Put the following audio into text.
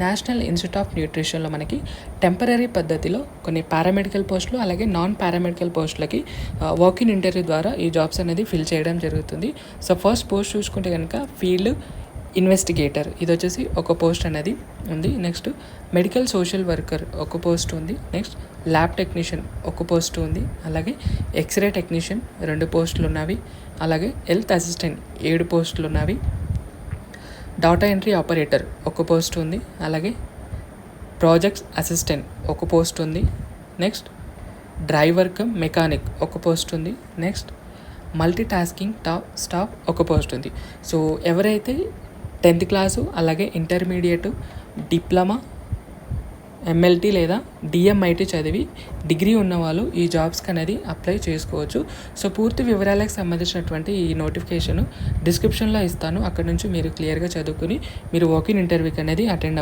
National institute of న్యూట్రిషన్లో మనకి temporary పద్ధతిలో కొన్ని పారామెడికల్ పోస్టులు అలాగే నాన్ పారామెడికల్ పోస్టులకి వాకిన్ ఇంటర్వ్యూ ద్వారా ఈ జాబ్స్ అనేది ఫిల్ చేయడం జరుగుతుంది. సో ఫస్ట్ పోస్ట్ చూసుకుంటే కనుక ఫీల్డ్ ఇన్వెస్టిగేటర్ ఇది వచ్చేసి ఒక పోస్ట్ అనేది ఉంది. నెక్స్ట్ మెడికల్ సోషల్ వర్కర్ ఒక పోస్ట్ ఉంది. నెక్స్ట్ ల్యాబ్ టెక్నీషియన్ ఒక పోస్ట్ ఉంది. అలాగే ఎక్స్రే టెక్నీషియన్ 2 పోస్టులు ఉన్నవి. అలాగే హెల్త్ అసిస్టెంట్ 7 పోస్టులు ఉన్నవి. డాటా ఎంట్రీ ఆపరేటర్ ఒక పోస్ట్ ఉంది. అలాగే ప్రాజెక్ట్స్ అసిస్టెంట్ ఒక పోస్ట్ ఉంది. నెక్స్ట్ డ్రైవర్ కమ్ మెకానిక్ ఒక పోస్ట్ ఉంది. నెక్స్ట్ మల్టీ టాస్కింగ్ స్టాఫ్ ఒక పోస్ట్ ఉంది. సో ఎవరైతే 10th క్లాసు అలాగే ఇంటర్మీడియట్ డిప్లొమా ఎంఎల్టీ లేదా డిఎంఐటీ చదివి డిగ్రీ ఉన్నవాళ్ళు ఈ జాబ్స్కి అనేది అప్లై చేసుకోవచ్చు. సో పూర్తి వివరాలకు సంబంధించినటువంటి ఈ నోటిఫికేషన్ డిస్క్రిప్షన్లో ఇస్తాను. అక్కడ నుంచి మీరు క్లియర్గా చదువుకుని మీరు వాకిన్ ఇంటర్వ్యూకి అనేది అటెండ్ అవ్వాలి.